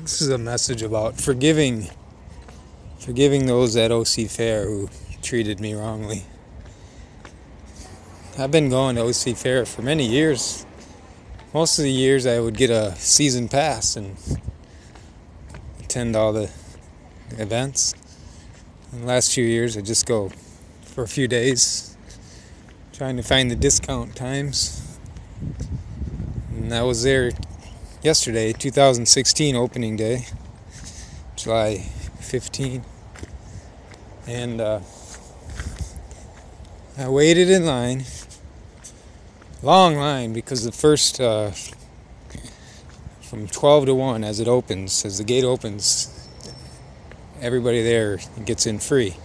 This is a message about forgiving those at OC Fair who treated me wrongly. I've been going to OC Fair for many years. Most of the years I would get a season pass and attend all the events. In the last few years I just go for a few days, trying to find the discount times. And I was there yesterday, 2016 opening day, July 15. And I waited in line, long line, because the first, from 12 to 1 as it opens, as the gate opens, everybody there gets in free.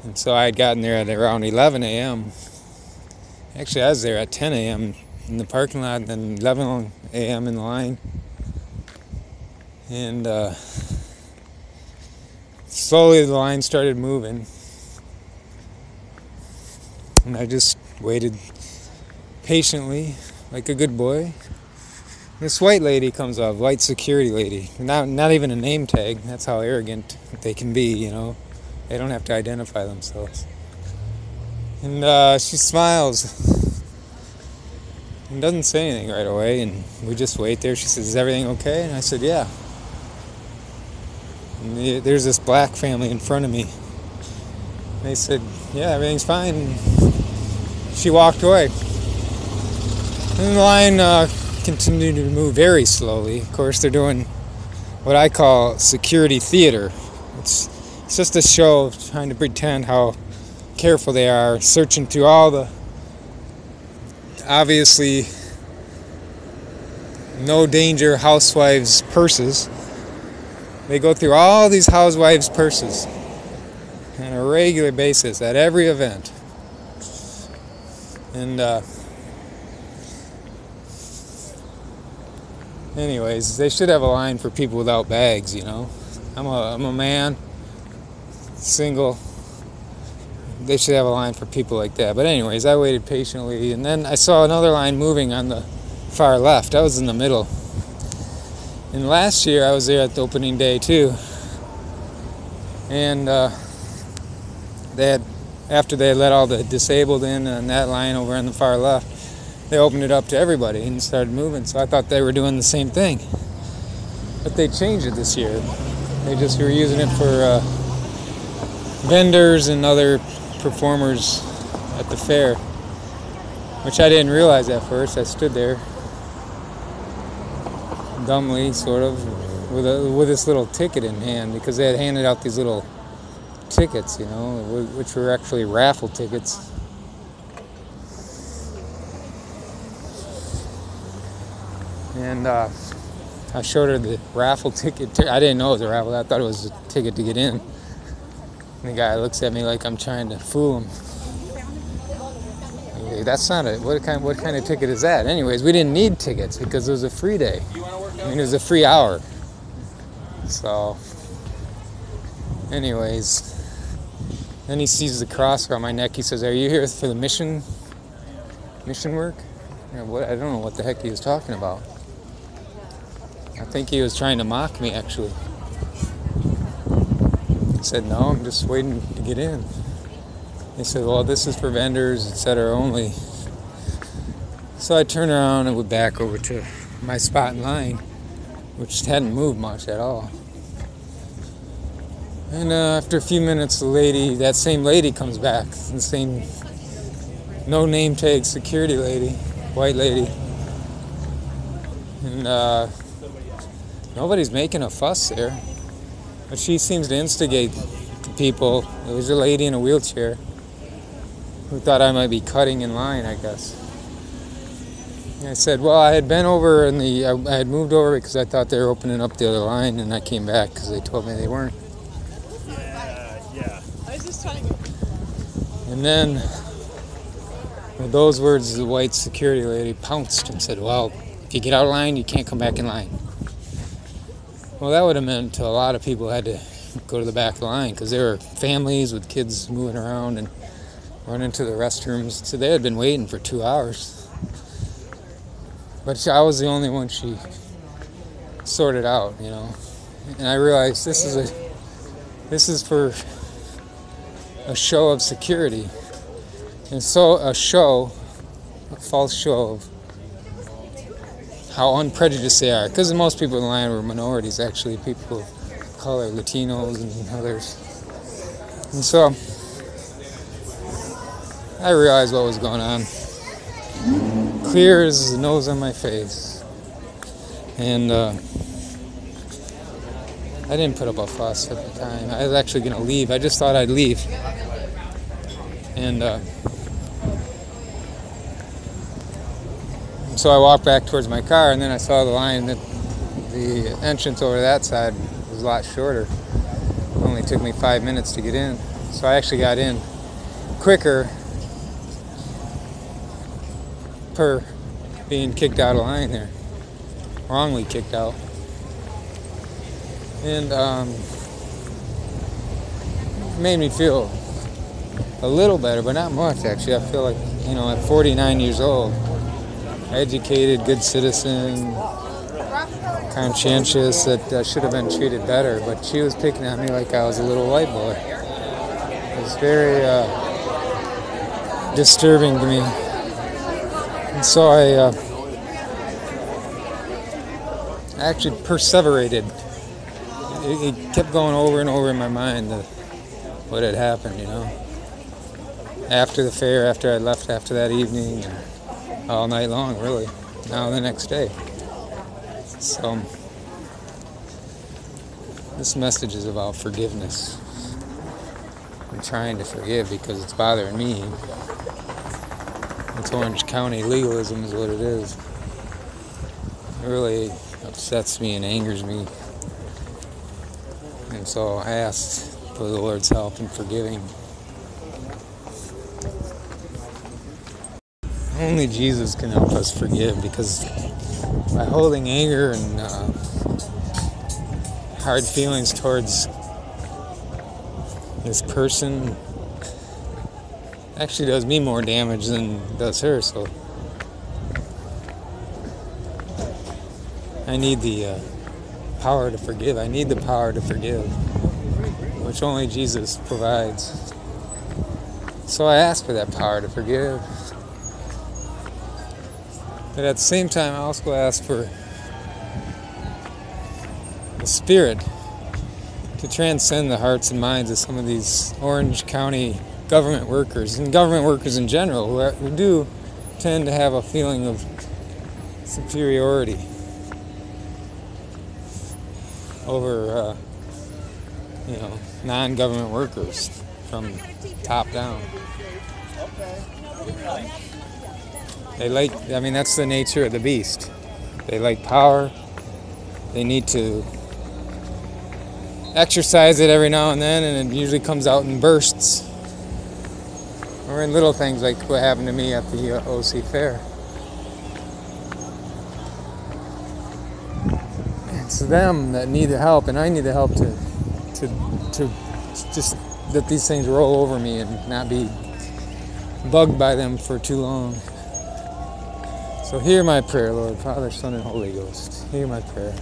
And so I had gotten there at around 11 a.m. Actually, I was there at 10 a.m. in the parking lot, and then 11 a.m. in the line. And slowly the line started moving. And I just waited patiently, like a good boy. This white lady comes up, white security lady. Not even a name tag. That's how arrogant they can be, you know. They don't have to identify themselves. And she smiles and doesn't say anything right away, and we just wait there. She says, "Is everything okay?" And I said, "Yeah." And there's this black family in front of me. They said, "Yeah, everything's fine." And she walked away. And the line continued to move very slowly. Of course, they're doing what I call security theater. It's just a show of trying to pretend how careful they are, searching through all the obviously no danger housewives' purses. They go through all these housewives' purses on a regular basis at every event. And anyways, they should have a line for people without bags, you know. I'm a man, single. They should have a line for people like that. But anyways, I waited patiently, and then I saw another line moving on the far left. I was in the middle. And last year I was there at the opening day too. And after they let all the disabled in on that line over on the far left, they opened it up to everybody and started moving. So I thought they were doing the same thing. But they changed it this year. They just were using it for vendors and other performers at the fair, which I didn't realize at first. I stood there dumbly, sort of, with this little ticket in hand, because they had handed out these little tickets, you know, which were actually raffle tickets. And I showed her the raffle ticket. I didn't know it was a raffle. I thought it was a ticket to get in. And the guy looks at me like I'm trying to fool him. Okay, that's not it. What kind of ticket is that? Anyways, we didn't need tickets because it was a free day. I mean, it was a free hour. So, anyways, then he sees the cross around my neck. He says, "Are you here for the mission work?" You know, I don't know what the heck he was talking about. I think he was trying to mock me, actually. I said, "No, I'm just waiting to get in." He said, "Well, this is for vendors, etc. only." So I turned around and went back over to my spot in line, which hadn't moved much at all. And after a few minutes, that same lady comes back, the same no name tag security lady, white lady. And nobody's making a fuss there. But she seems to instigate the people. There was a lady in a wheelchair who thought I might be cutting in line, I guess. And I said, well, I had been over I had moved over because I thought they were opening up the other line, and I came back because they told me they weren't. Yeah. I was just trying to go. And then, with those words, the white security lady pounced and said, well, if you get out of line, you can't come back in line. Well, that would have meant a lot of people had to go to the back of the line because there were families with kids moving around and running to the restrooms. So they had been waiting for 2 hours. But I was the only one she sorted out, you know. And I realized this is for a show of security, and so a false show of how unprejudiced they are. Because most people in the land were minorities, actually, people of color, Latinos and others. And so I realized what was going on. Clear as the nose on my face. And I didn't put up a fuss at the time. I was actually going to leave. I just thought I'd leave. And so I walked back towards my car, and then I saw the line that the entrance over that side was a lot shorter. It only took me 5 minutes to get in. So I actually got in quicker per being kicked out of line there. Wrongly kicked out. And it made me feel a little better, but not much actually. I feel like, you know, at 49 years old, educated, good citizen, conscientious, that should have been treated better, but she was picking at me like I was a little white boy. It was very disturbing to me. And so I actually perseverated. It kept going over and over in my mind what had happened, you know. After the fair, after I left after that evening, and all night long, really. Now the next day. So this message is about forgiveness. I'm trying to forgive because it's bothering me. It's Orange County legalism is what it is. It really upsets me and angers me. And so I asked for the Lord's help in forgiving. Only Jesus can help us forgive, because by holding anger and hard feelings towards this person actually does me more damage than does her. So I need the power to forgive. I need the power to forgive, which only Jesus provides. So I ask for that power to forgive. But at the same time, I also ask for the Spirit to transcend the hearts and minds of some of these Orange County government workers, and government workers in general, who do tend to have a feeling of superiority over, non-government workers from top down. That's the nature of the beast. They like power. They need to exercise it every now and then, and it usually comes out in bursts. Or in little things like what happened to me at the OC Fair. It's them that need the help, and I need the help to just let these things roll over me and not be bugged by them for too long. So hear my prayer, Lord, Father, Son, and Holy Ghost. Hear my prayer.